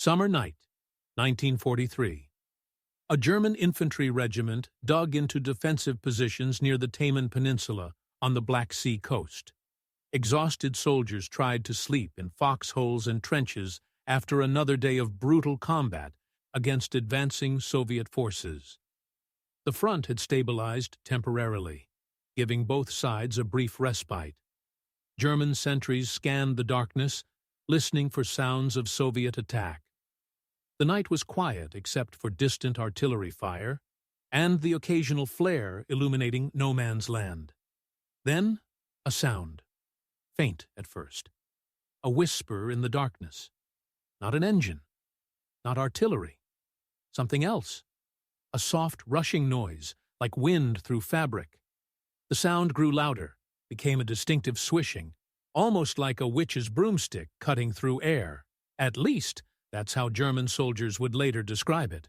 Summer night, 1943. A German infantry regiment dug into defensive positions near the Taman Peninsula on the Black Sea coast. Exhausted soldiers tried to sleep in foxholes and trenches after another day of brutal combat against advancing Soviet forces. The front had stabilized temporarily, giving both sides a brief respite. German sentries scanned the darkness, listening for sounds of Soviet attack. The night was quiet except for distant artillery fire and the occasional flare illuminating no man's land. Then, a sound, faint at first, a whisper in the darkness. Not an engine, not artillery, something else. A soft rushing noise, like wind through fabric. The sound grew louder, became a distinctive swishing, almost like a witch's broomstick cutting through air. At least, that's how German soldiers would later describe it.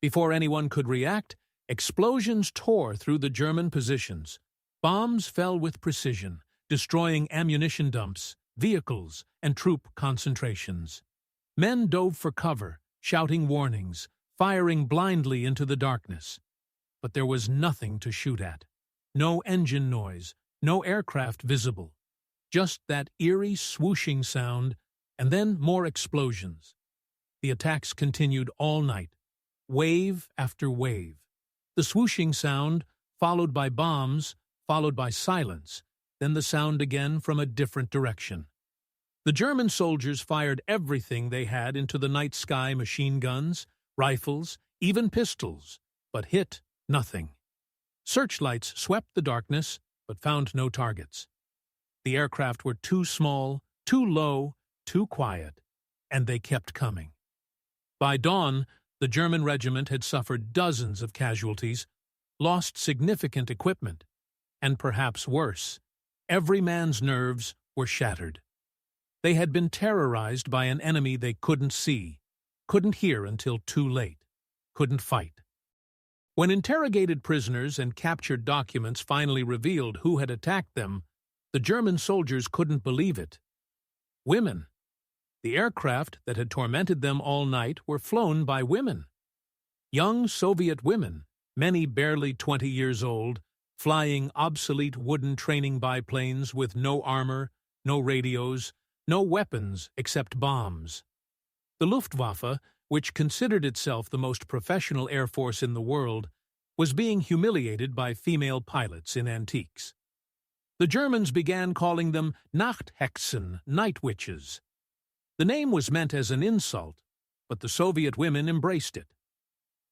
Before anyone could react, explosions tore through the German positions. Bombs fell with precision, destroying ammunition dumps, vehicles, and troop concentrations. Men dove for cover, shouting warnings, firing blindly into the darkness. But there was nothing to shoot at. No engine noise, no aircraft visible. Just that eerie swooshing sound, and then more explosions. The attacks continued all night, wave after wave. The swooshing sound, followed by bombs, followed by silence, then the sound again from a different direction. The German soldiers fired everything they had into the night sky: machine guns, rifles, even pistols, but hit nothing. Searchlights swept the darkness, but found no targets. The aircraft were too small, too low, too quiet, and they kept coming. By dawn, the German regiment had suffered dozens of casualties, lost significant equipment, and perhaps worse, every man's nerves were shattered. They had been terrorized by an enemy they couldn't see, couldn't hear until too late, couldn't fight. When interrogated prisoners and captured documents finally revealed who had attacked them, the German soldiers couldn't believe it. Women. The aircraft that had tormented them all night were flown by women. Young Soviet women, many barely 20 years old, flying obsolete wooden training biplanes with no armor, no radios, no weapons except bombs. The Luftwaffe, which considered itself the most professional air force in the world, was being humiliated by female pilots in antiques. The Germans began calling them NACHTHEXEN, night witches. The name was meant as an insult, but the Soviet women embraced it.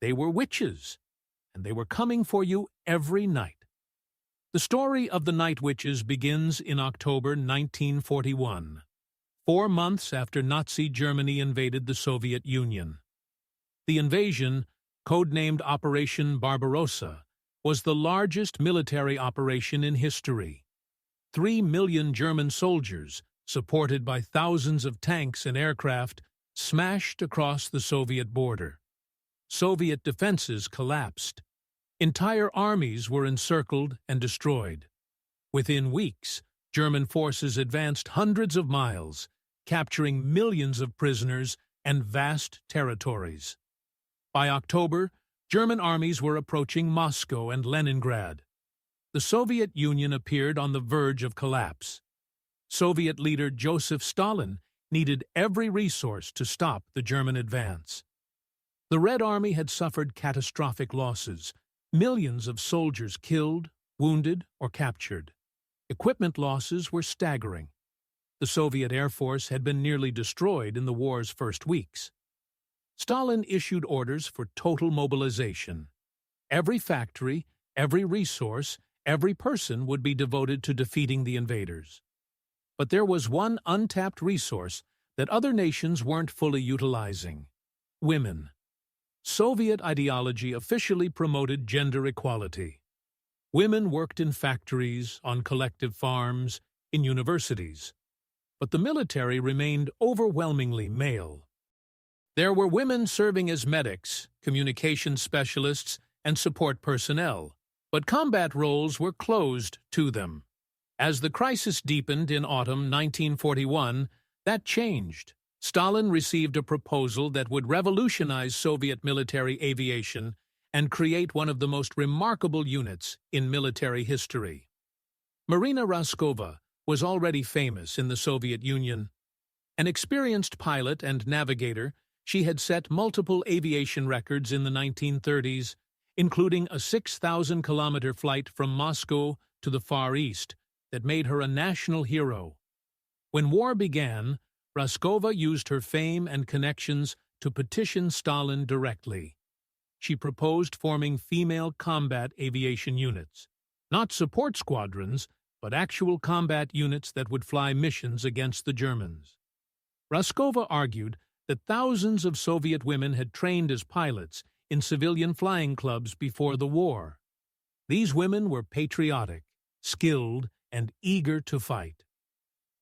They were witches, and they were coming for you every night. The story of the night witches begins in October 1941, 4 months after Nazi Germany invaded the Soviet Union. The invasion, codenamed Operation Barbarossa, was the largest military operation in history. 3 million German soldiers, supported by thousands of tanks and aircraft, smashed across the Soviet border. Soviet defenses collapsed. Entire armies were encircled and destroyed. Within weeks, German forces advanced hundreds of miles, capturing millions of prisoners and vast territories. By October, German armies were approaching Moscow and Leningrad. The Soviet Union appeared on the verge of collapse. Soviet leader Joseph Stalin needed every resource to stop the German advance. The Red Army had suffered catastrophic losses, millions of soldiers killed, wounded, or captured. Equipment losses were staggering. The Soviet Air Force had been nearly destroyed in the war's first weeks. Stalin issued orders for total mobilization. Every factory, every resource, every person would be devoted to defeating the invaders. But there was one untapped resource that other nations weren't fully utilizing: women. Soviet ideology officially promoted gender equality. Women worked in factories, on collective farms, in universities. But the military remained overwhelmingly male. There were women serving as medics, communication specialists, and support personnel, but combat roles were closed to them. As the crisis deepened in autumn 1941, that changed. Stalin received a proposal that would revolutionize Soviet military aviation and create one of the most remarkable units in military history. Marina Raskova was already famous in the Soviet Union. An experienced pilot and navigator, she had set multiple aviation records in the 1930s, including a 6,000-kilometer flight from Moscow to the Far East that made her a national hero. When war began, Raskova used her fame and connections to petition Stalin directly. She proposed forming female combat aviation units, not support squadrons, but actual combat units that would fly missions against the Germans. Raskova argued that thousands of Soviet women had trained as pilots in civilian flying clubs before the war. These women were patriotic, skilled, and eager to fight.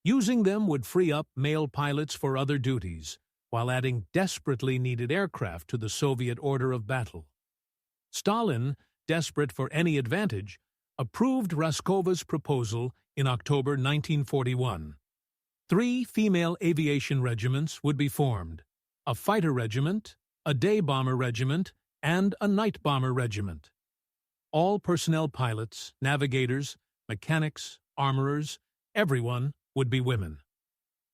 Using them would free up male pilots for other duties, while adding desperately needed aircraft to the Soviet order of battle. Stalin, desperate for any advantage, approved Raskova's proposal in October 1941. 3 female aviation regiments would be formed: a fighter regiment, a day bomber regiment, and a night bomber regiment. All personnel pilots, navigators, mechanics, armorers, everyone would be women.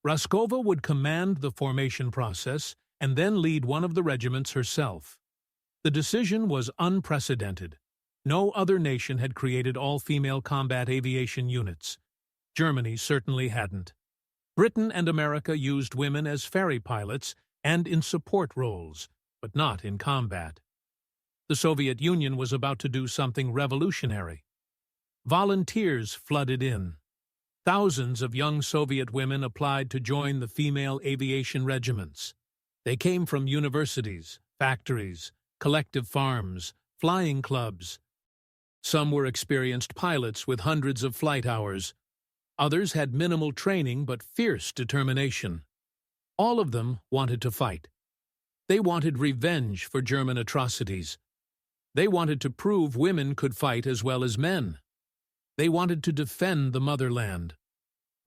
Raskova would command the formation process and then lead one of the regiments herself. The decision was unprecedented. No other nation had created all-female combat aviation units. Germany certainly hadn't. Britain and America used women as ferry pilots and in support roles, but not in combat. The Soviet Union was about to do something revolutionary. Volunteers flooded in. Thousands of young Soviet women applied to join the female aviation regiments. They came from universities, factories, collective farms, flying clubs. Some were experienced pilots with hundreds of flight hours. Others had minimal training but fierce determination. All of them wanted to fight. They wanted revenge for German atrocities. They wanted to prove women could fight as well as men. They wanted to defend the motherland.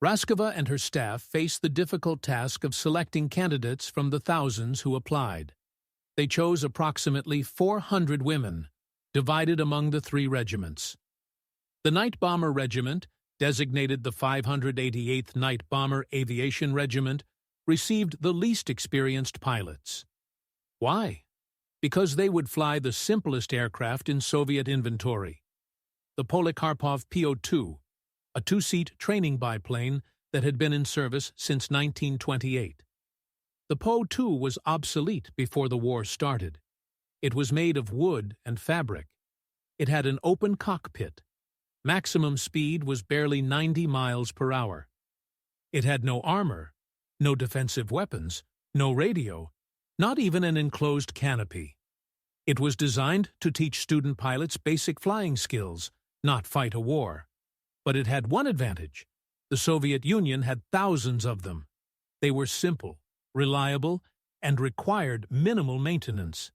Raskova and her staff faced the difficult task of selecting candidates from the thousands who applied. They chose approximately 400 women, divided among the 3 regiments. The Night Bomber Regiment, designated the 588th Night Bomber Aviation Regiment, received the least experienced pilots. Why? Because they would fly the simplest aircraft in Soviet inventory. The Polikarpov PO-2, a 2-seat training biplane that had been in service since 1928. The PO-2 was obsolete before the war started. It was made of wood and fabric. It had an open cockpit. Maximum speed was barely 90 miles per hour. It had no armor, no defensive weapons, no radio, not even an enclosed canopy. It was designed to teach student pilots basic flying skills, not fight a war. But it had one advantage. The Soviet Union had thousands of them. They were simple, reliable, and required minimal maintenance.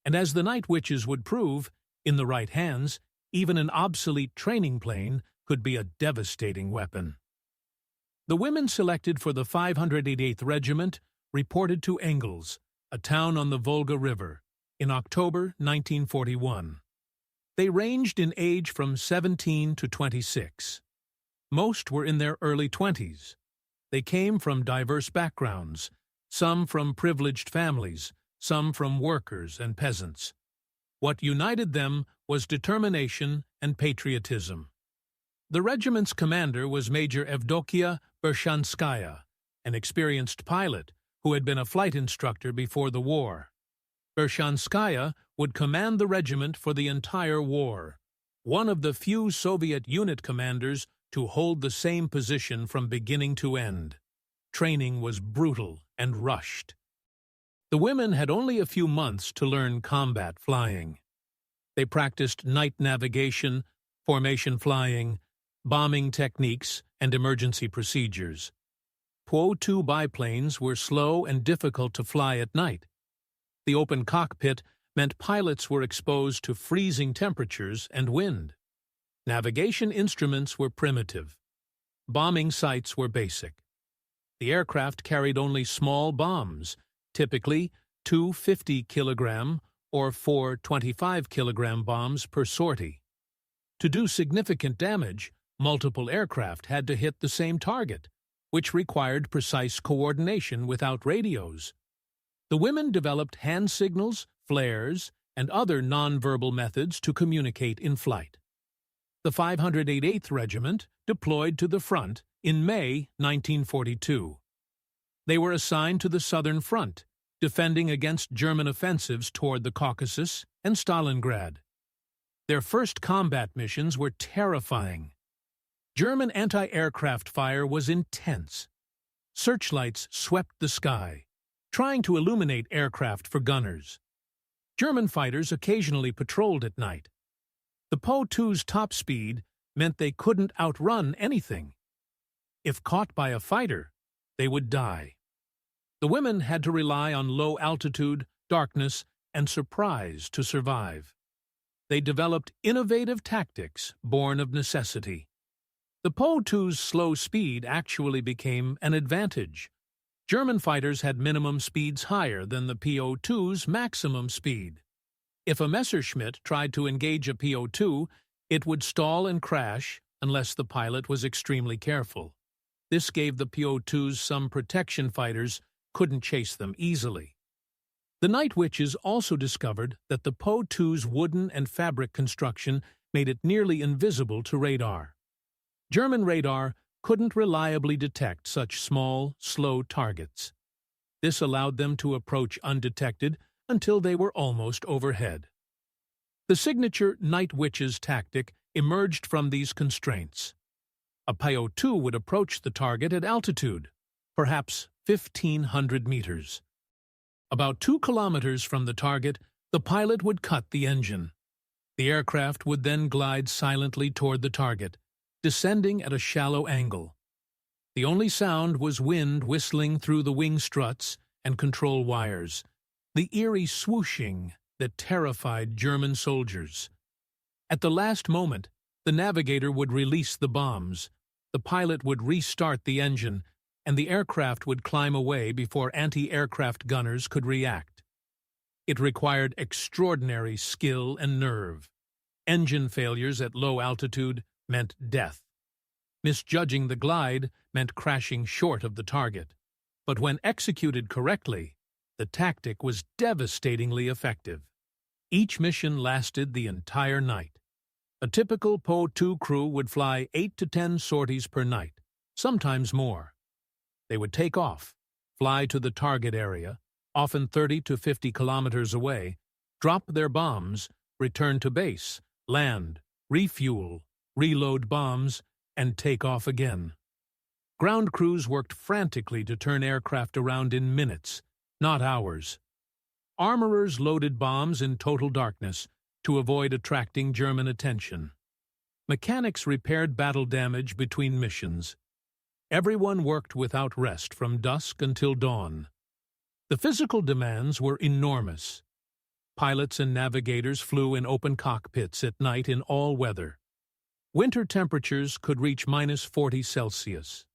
And as the Night Witches would prove, in the right hands, even an obsolete training plane could be a devastating weapon. The women selected for the 588th Regiment reported to Engels, a town on the Volga River, in October 1941. They ranged in age from 17 to 26. Most were in their early 20s. They came from diverse backgrounds, some from privileged families, some from workers and peasants. What united them was determination and patriotism. The regiment's commander was Major Evdokia Bershanskaya, an experienced pilot who had been a flight instructor before the war. Bershanskaya would command the regiment for the entire war, one of the few Soviet unit commanders to hold the same position from beginning to end. Training was brutal and rushed. The women had only a few months to learn combat flying. They practiced night navigation, formation flying, bombing techniques, and emergency procedures. PO-2 biplanes were slow and difficult to fly at night. The open cockpit meant pilots were exposed to freezing temperatures and wind. Navigation instruments were primitive. Bombing sites were basic. The aircraft carried only small bombs, typically 2 50-kilogram or 4 25-kilogram bombs per sortie. To do significant damage, multiple aircraft had to hit the same target, which required precise coordination without radios. The women developed hand signals, flares, and other nonverbal methods to communicate in flight. The 588th Regiment deployed to the front in May 1942. They were assigned to the Southern Front, defending against German offensives toward the Caucasus and Stalingrad. Their first combat missions were terrifying. German anti-aircraft fire was intense. Searchlights swept the sky, trying to illuminate aircraft for gunners. German fighters occasionally patrolled at night. The Po-2's top speed meant they couldn't outrun anything. If caught by a fighter, they would die. The women had to rely on low altitude, darkness, and surprise to survive. They developed innovative tactics born of necessity. The Po-2's slow speed actually became an advantage. German fighters had minimum speeds higher than the Po-2's maximum speed. If a Messerschmitt tried to engage a Po-2, it would stall and crash unless the pilot was extremely careful. This gave the Po-2's some protection. Fighters couldn't chase them easily. The Night Witches also discovered that the Po-2's wooden and fabric construction made it nearly invisible to radar. German radar couldn't reliably detect such small, slow targets. This allowed them to approach undetected until they were almost overhead. The signature Night Witches tactic emerged from these constraints. A Po-2 would approach the target at altitude, perhaps 1,500 meters. About 2 kilometers from the target, the pilot would cut the engine. The aircraft would then glide silently toward the target, descending at a shallow angle. The only sound was wind whistling through the wing struts and control wires, the eerie swooshing that terrified German soldiers. At the last moment, the navigator would release the bombs, the pilot would restart the engine, and the aircraft would climb away before anti-aircraft gunners could react. It required extraordinary skill and nerve. Engine failures at low altitude meant death. Misjudging the glide meant crashing short of the target. But when executed correctly, the tactic was devastatingly effective. Each mission lasted the entire night. A typical Po-2 crew would fly 8 to 10 sorties per night, sometimes more. They would take off, fly to the target area, often 30 to 50 kilometers away, drop their bombs, return to base, land, refuel, reload bombs, and take off again. Ground crews worked frantically to turn aircraft around in minutes, not hours. Armorers loaded bombs in total darkness to avoid attracting German attention. Mechanics repaired battle damage between missions. Everyone worked without rest from dusk until dawn. The physical demands were enormous. Pilots and navigators flew in open cockpits at night in all weather. Winter temperatures could reach -40 Celsius.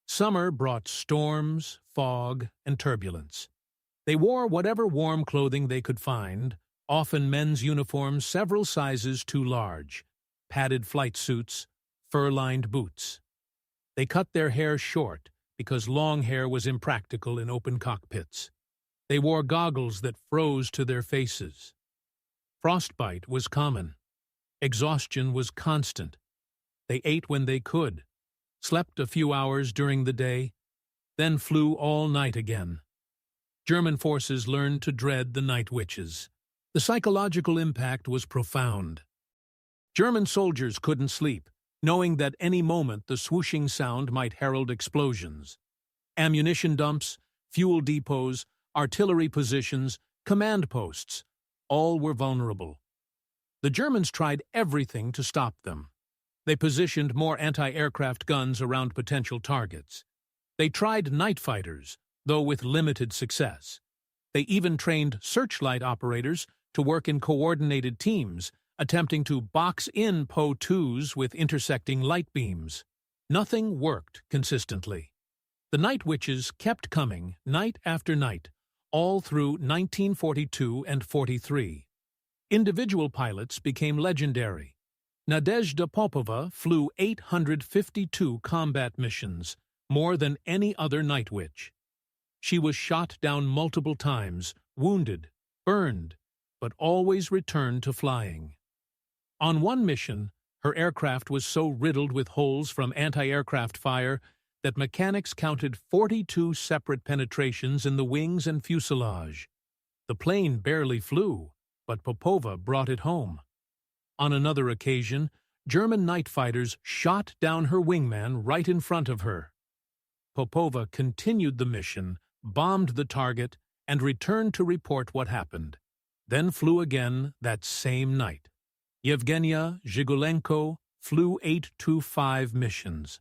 Summer brought storms, fog, and turbulence. They wore whatever warm clothing they could find, often men's uniforms several sizes too large, padded flight suits, fur-lined boots. They cut their hair short because long hair was impractical in open cockpits. They wore goggles that froze to their faces. Frostbite was common. Exhaustion was constant. They ate when they could, slept a few hours during the day, then flew all night again. German forces learned to dread the Night Witches. The psychological impact was profound. German soldiers couldn't sleep, knowing that any moment the swooshing sound might herald explosions. Ammunition dumps, fuel depots, artillery positions, command posts, all were vulnerable. The Germans tried everything to stop them. They positioned more anti-aircraft guns around potential targets. They tried night fighters, though with limited success. They even trained searchlight operators to work in coordinated teams, attempting to box in Po-2s with intersecting light beams. Nothing worked consistently. The night witches kept coming, night after night, all through 1942 and 43. Individual pilots became legendary. Nadezhda Popova flew 852 combat missions, more than any other night witch. She was shot down multiple times, wounded, burned, but always returned to flying. On one mission, her aircraft was so riddled with holes from anti-aircraft fire that mechanics counted 42 separate penetrations in the wings and fuselage. The plane barely flew, but Popova brought it home. On another occasion, German night fighters shot down her wingman right in front of her. Popova continued the mission, bombed the target, and returned to report what happened, then flew again that same night. Yevgenia Zhigulenko flew 825 missions.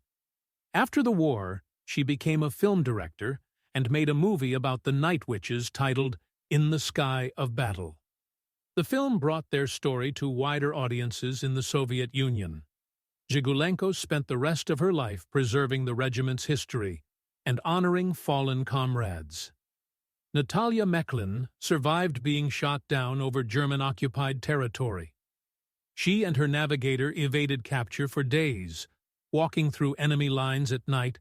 After the war, she became a film director and made a movie about the night witches titled In the Sky of Battle. The film brought their story to wider audiences in the Soviet Union. Zhigulenko spent the rest of her life preserving the regiment's history and honoring fallen comrades. Natalia Mechlin survived being shot down over German-occupied territory. She and her navigator evaded capture for days, walking through enemy lines at night,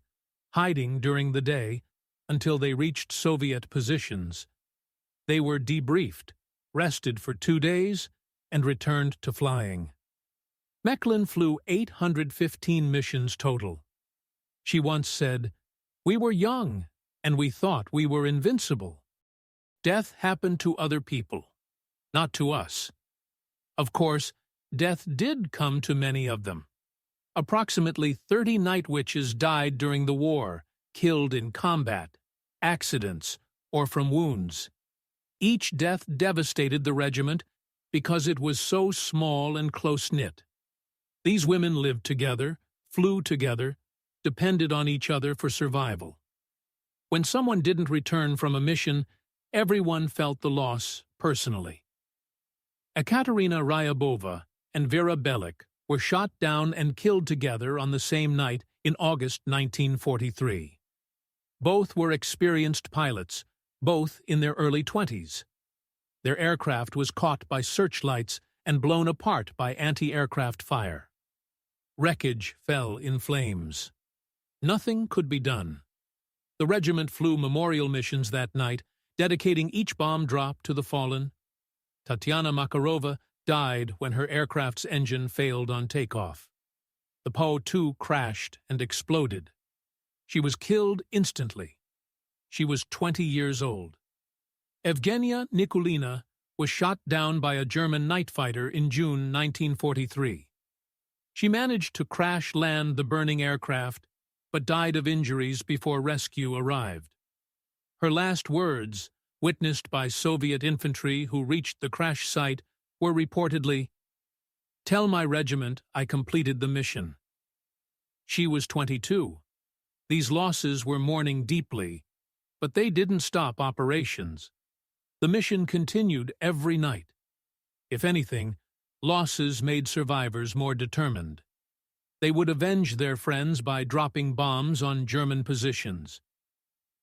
hiding during the day, until they reached Soviet positions. They were debriefed, rested for 2 days, and returned to flying. Mechlin flew 815 missions total. She once said, "We were young, and we thought we were invincible. Death happened to other people, not to us." Of course, death did come to many of them. Approximately 30 night witches died during the war, killed in combat, accidents, or from wounds. Each death devastated the regiment because it was so small and close-knit. These women lived together, flew together, depended on each other for survival. When someone didn't return from a mission, everyone felt the loss personally. Ekaterina Ryabova and Vera Bellick were shot down and killed together on the same night in August 1943. Both were experienced pilots, both in their early 20s. Their aircraft was caught by searchlights and blown apart by anti-aircraft fire. Wreckage fell in flames. Nothing could be done. The regiment flew memorial missions that night, dedicating each bomb drop to the fallen. Tatiana Makarova died when her aircraft's engine failed on takeoff. The Po-2 crashed and exploded. She was killed instantly. She was 20 years old. Evgenia Nikulina was shot down by a German night fighter in June 1943. She managed to crash-land the burning aircraft, but died of injuries before rescue arrived. Her last words, witnessed by Soviet infantry who reached the crash site, were reportedly, "Tell my regiment I completed the mission." She was 22. These losses were mourning deeply, but they didn't stop operations. The mission continued every night. If anything, losses made survivors more determined. They would avenge their friends by dropping bombs on German positions.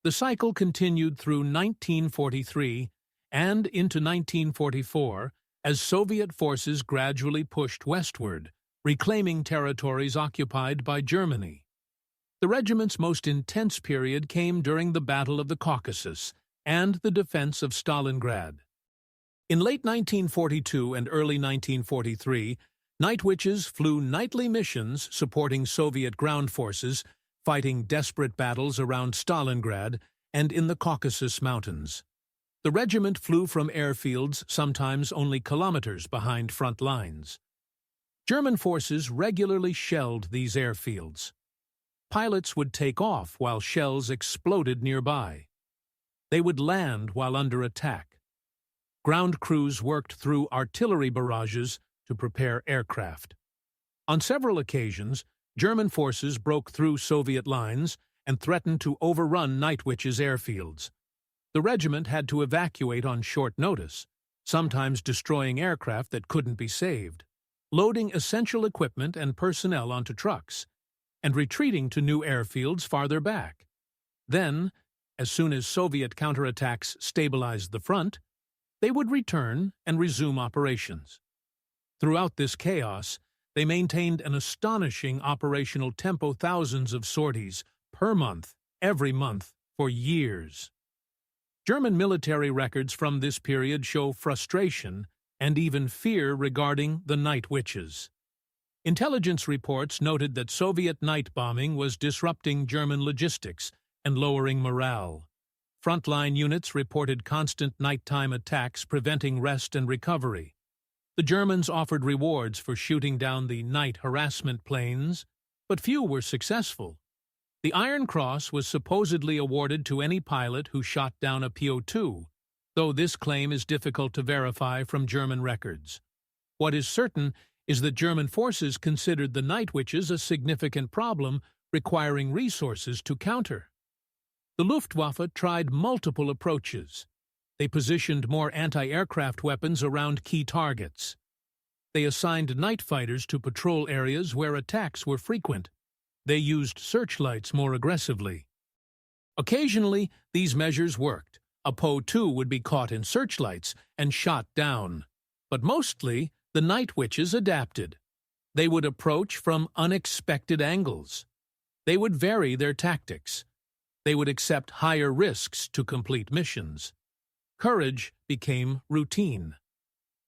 The cycle continued through 1943 and into 1944 as Soviet forces gradually pushed westward, reclaiming territories occupied by Germany. The regiment's most intense period came during the Battle of the Caucasus and the defense of Stalingrad. In late 1942 and early 1943, night witches flew nightly missions supporting Soviet ground forces, fighting desperate battles around Stalingrad and in the Caucasus Mountains. The regiment flew from airfields sometimes only kilometers behind front lines. German forces regularly shelled these airfields. Pilots would take off while shells exploded nearby. They would land while under attack. Ground crews worked through artillery barrages to prepare aircraft. On several occasions, German forces broke through Soviet lines and threatened to overrun Night Witch's airfields. The regiment had to evacuate on short notice, sometimes destroying aircraft that couldn't be saved, loading essential equipment and personnel onto trucks, and retreating to new airfields farther back. Then, as soon as Soviet counterattacks stabilized the front, they would return and resume operations. Throughout this chaos, they maintained an astonishing operational tempo, thousands of sorties per month, every month, for years. German military records from this period show frustration and even fear regarding the night witches. Intelligence reports noted that Soviet night bombing was disrupting German logistics and lowering morale. Frontline units reported constant nighttime attacks preventing rest and recovery. The Germans offered rewards for shooting down the night harassment planes, but few were successful. The Iron Cross was supposedly awarded to any pilot who shot down a PO-2, though this claim is difficult to verify from German records. What is certain is that German forces considered the night witches a significant problem requiring resources to counter. The Luftwaffe tried multiple approaches. They positioned more anti-aircraft weapons around key targets. They assigned night fighters to patrol areas where attacks were frequent. They used searchlights more aggressively. Occasionally, these measures worked. A PO-2 would be caught in searchlights and shot down. But mostly, the night witches adapted. They would approach from unexpected angles. They would vary their tactics. They would accept higher risks to complete missions. Courage became routine.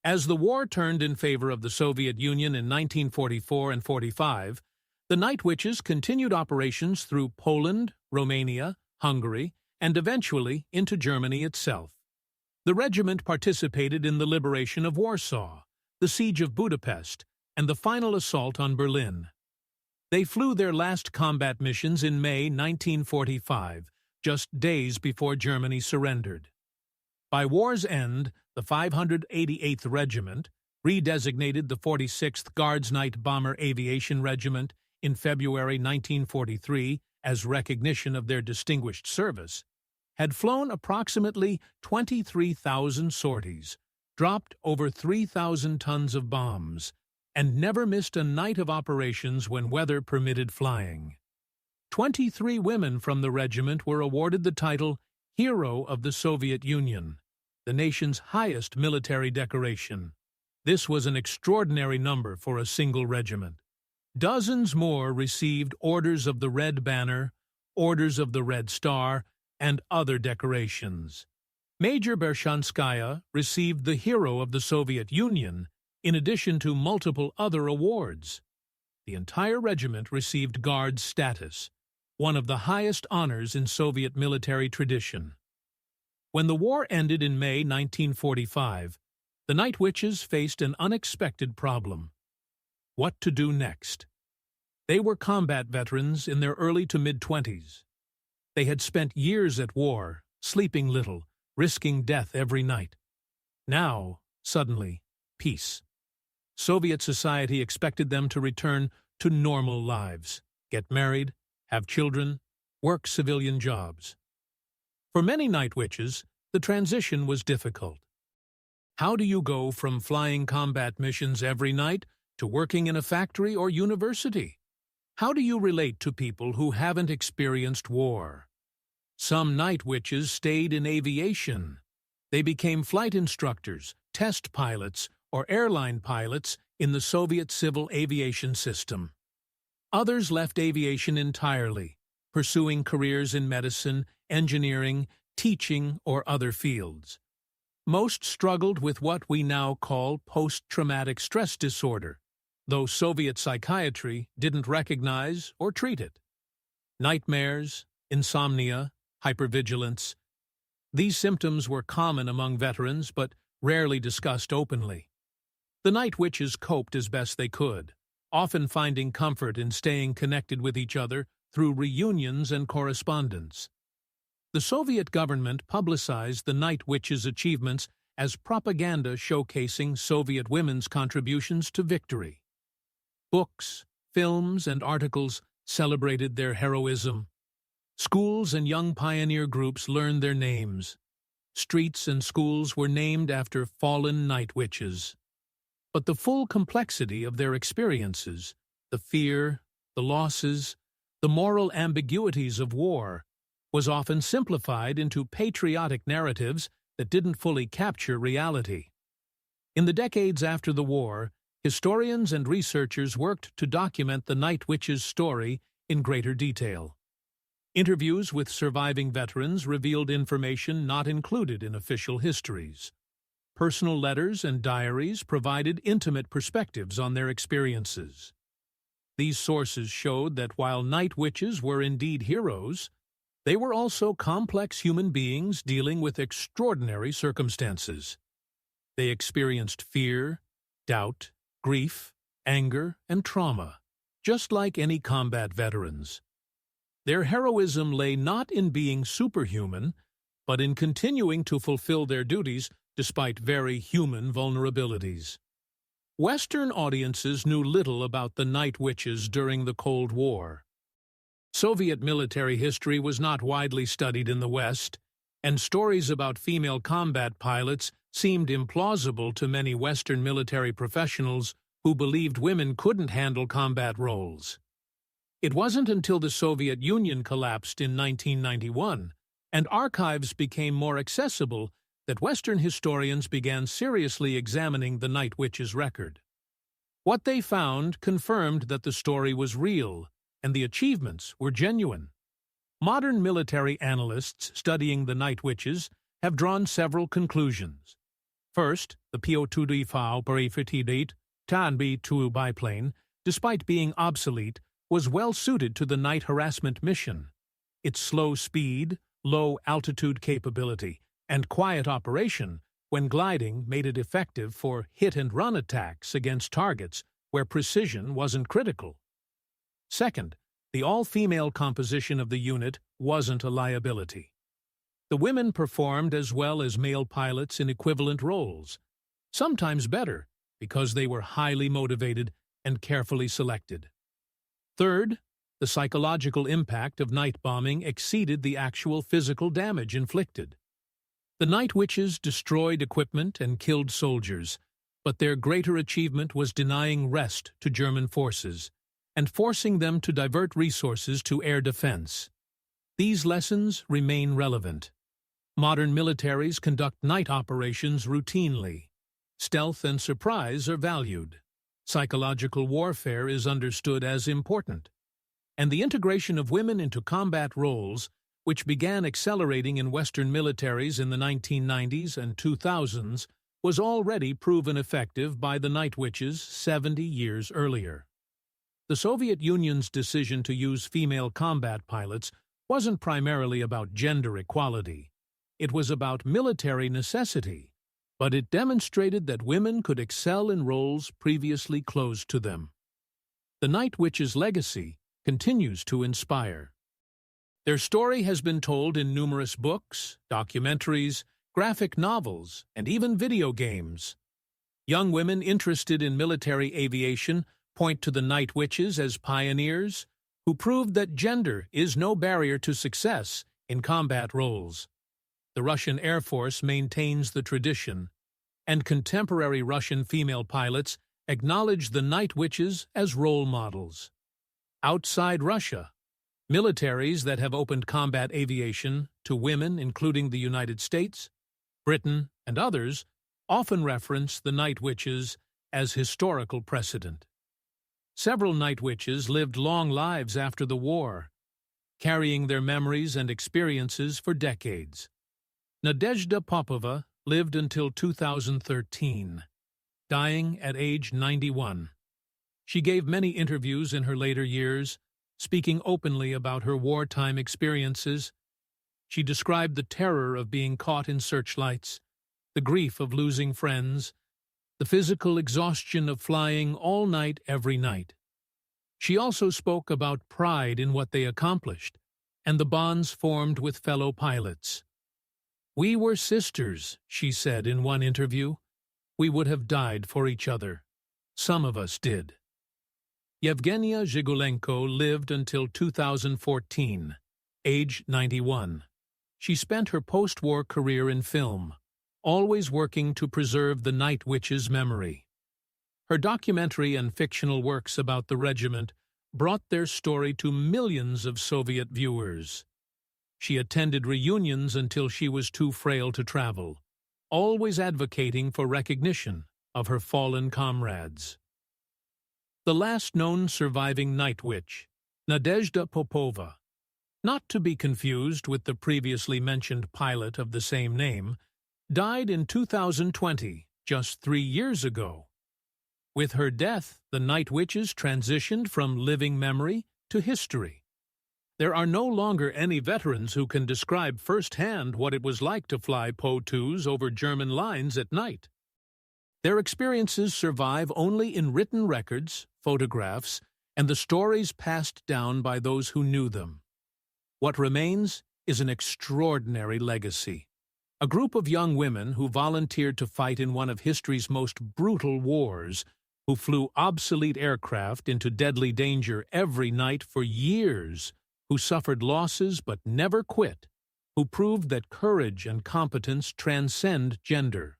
As the war turned in favor of the Soviet Union in 1944 and 45, the night witches continued operations through Poland, Romania, Hungary, and eventually into Germany itself. The regiment participated in the liberation of Warsaw, the siege of Budapest, and the final assault on Berlin. They flew their last combat missions in May 1945, just days before Germany surrendered. By war's end, the 588th Regiment, redesignated the 46th Guards Night Bomber Aviation Regiment in February 1943 as recognition of their distinguished service, had flown approximately 23,000 sorties, dropped over 3,000 tons of bombs, and never missed a night of operations when weather permitted flying. 23 women from the regiment were awarded the title Hero of the Soviet Union, the nation's highest military decoration. This was an extraordinary number for a single regiment. Dozens more received Orders of the Red Banner, Orders of the Red Star, and other decorations. Major Bershanskaya received the Hero of the Soviet Union, in addition to multiple other awards. The entire regiment received Guard status, one of the highest honors in Soviet military tradition. When the war ended in May 1945, the night witches faced an unexpected problem. What to do next? They were combat veterans in their early to mid-20s. They had spent years at war, sleeping little, risking death every night. Now, suddenly, peace. Soviet society expected them to return to normal lives, get married, have children, work civilian jobs. For many night witches, the transition was difficult. How do you go from flying combat missions every night to working in a factory or university? How do you relate to people who haven't experienced war? Some night witches stayed in aviation. They became flight instructors, test pilots, or airline pilots in the Soviet civil aviation system. Others left aviation entirely, pursuing careers in medicine, engineering, teaching, or other fields. Most struggled with what we now call post-traumatic stress disorder, though Soviet psychiatry didn't recognize or treat it. Nightmares, insomnia, hypervigilance. These symptoms were common among veterans but rarely discussed openly. The night witches coped as best they could, often finding comfort in staying connected with each other through reunions and correspondence. The Soviet government publicized the night witches' achievements as propaganda showcasing Soviet women's contributions to victory. Books, films, and articles celebrated their heroism. Schools and young pioneer groups learned their names. Streets and schools were named after fallen night witches. But the full complexity of their experiences, the fear, the losses, the moral ambiguities of war, was often simplified into patriotic narratives that didn't fully capture reality. In the decades after the war, historians and researchers worked to document the Night Witch's story in greater detail. Interviews with surviving veterans revealed information not included in official histories. Personal letters and diaries provided intimate perspectives on their experiences. These sources showed that while night witches were indeed heroes, they were also complex human beings dealing with extraordinary circumstances. They experienced fear, doubt, grief, anger, and trauma, just like any combat veterans. Their heroism lay not in being superhuman, but in continuing to fulfill their duties despite very human vulnerabilities. Western audiences knew little about the night witches during the Cold War. Soviet military history was not widely studied in the West, and stories about female combat pilots seemed implausible to many Western military professionals who believed women couldn't handle combat roles. It wasn't until the Soviet Union collapsed in 1991 and archives became more accessible that Western historians began seriously examining the Night Witch's record. What they found confirmed that the story was real and the achievements were genuine. Modern military analysts studying the Night Witches have drawn several conclusions. First, the PO-2D-FAU Perifitidate TANB-2 biplane, despite being obsolete, was well suited to the night harassment mission. Its slow speed, low altitude capability, and quiet operation when gliding made it effective for hit-and-run attacks against targets where precision wasn't critical. Second, the all-female composition of the unit wasn't a liability. The women performed as well as male pilots in equivalent roles, sometimes better because they were highly motivated and carefully selected. Third, the psychological impact of night bombing exceeded the actual physical damage inflicted. The Night Witches destroyed equipment and killed soldiers, but their greater achievement was denying rest to German forces and forcing them to divert resources to air defense. These lessons remain relevant. Modern militaries conduct night operations routinely. Stealth and surprise are valued. Psychological warfare is understood as important. And the integration of women into combat roles, which began accelerating in Western militaries in the 1990s and 2000s, was already proven effective by the Night Witches 70 years earlier. The Soviet Union's decision to use female combat pilots wasn't primarily about gender equality. It was about military necessity, but it demonstrated that women could excel in roles previously closed to them. The Night Witches' legacy continues to inspire. Their story has been told in numerous books, documentaries, graphic novels, and even video games. Young women interested in military aviation point to the Night Witches as pioneers who proved that gender is no barrier to success in combat roles. The Russian Air Force maintains the tradition, and contemporary Russian female pilots acknowledge the Night Witches as role models. Outside Russia, militaries that have opened combat aviation to women, including the United States, Britain, and others, often reference the Night Witches as historical precedent. Several Night Witches lived long lives after the war, carrying their memories and experiences for decades. Nadezhda Popova lived until 2013, dying at age 91. She gave many interviews in her later years, speaking openly about her wartime experiences. She described the terror of being caught in searchlights, the grief of losing friends, the physical exhaustion of flying all night every night. She also spoke about pride in what they accomplished and the bonds formed with fellow pilots. "We were sisters," she said in one interview. "We would have died for each other. Some of us did." Yevgenia Zhigulenko lived until 2014, age 91. She spent her post-war career in film, always working to preserve the Night Witches' memory. Her documentary and fictional works about the regiment brought their story to millions of Soviet viewers. She attended reunions until she was too frail to travel, always advocating for recognition of her fallen comrades. The last known surviving night witch, Nadezhda Popova, not to be confused with the previously mentioned pilot of the same name, died in 2020, just 3 years ago. With her death, the night witches transitioned from living memory to history. There are no longer any veterans who can describe firsthand what it was like to fly Po-2s over German lines at night. Their experiences survive only in written records, photographs, and the stories passed down by those who knew them. What remains is an extraordinary legacy. A group of young women who volunteered to fight in one of history's most brutal wars, who flew obsolete aircraft into deadly danger every night for years, who suffered losses but never quit, who proved that courage and competence transcend gender.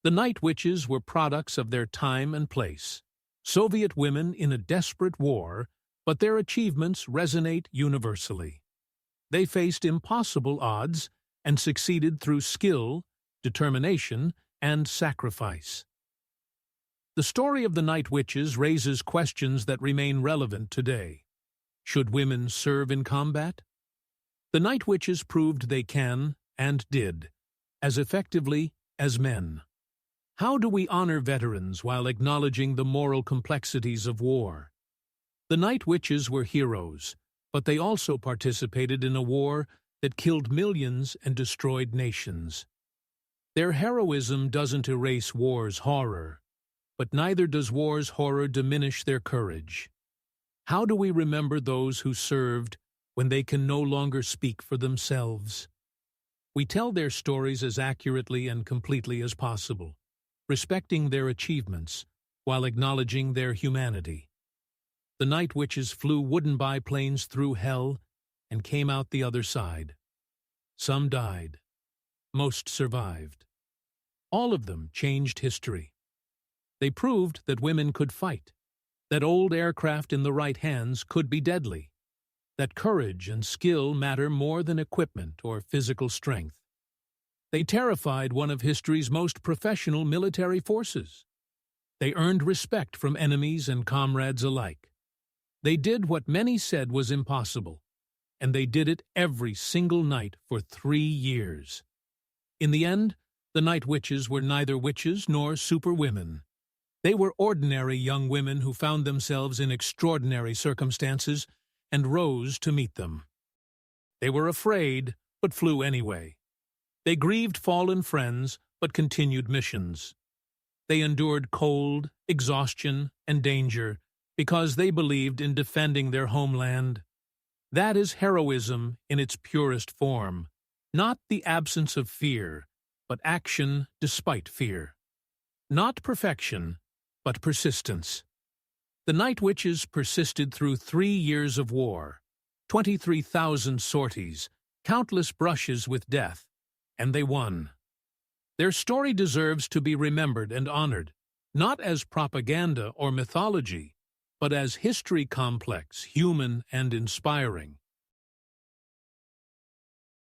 The night witches were products of their time and place, Soviet women in a desperate war, but their achievements resonate universally. They faced impossible odds and succeeded through skill, determination, and sacrifice. The story of the night witches raises questions that remain relevant today. Should women serve in combat? The night witches proved they can, and did, as effectively as men. How do we honor veterans while acknowledging the moral complexities of war? The night witches were heroes, but they also participated in a war that killed millions and destroyed nations. Their heroism doesn't erase war's horror, but neither does war's horror diminish their courage. How do we remember those who served when they can no longer speak for themselves? We tell their stories as accurately and completely as possible, respecting their achievements while acknowledging their humanity. The night witches flew wooden biplanes through hell and came out the other side. Some died. Most survived. All of them changed history. They proved that women could fight, that old aircraft in the right hands could be deadly, that courage and skill matter more than equipment or physical strength. They terrified one of history's most professional military forces. They earned respect from enemies and comrades alike. They did what many said was impossible, and they did it every single night for 3 years. In the end, the night witches were neither witches nor superwomen. They were ordinary young women who found themselves in extraordinary circumstances and rose to meet them. They were afraid, but flew anyway. They grieved fallen friends, but continued missions. They endured cold, exhaustion, and danger because they believed in defending their homeland. That is heroism in its purest form, not the absence of fear, but action despite fear. Not perfection, but persistence. The night witches persisted through 3 years of war, 23,000 sorties, countless brushes with death, and they won. Their story deserves to be remembered and honored, not as propaganda or mythology, but as history complex, human, and inspiring.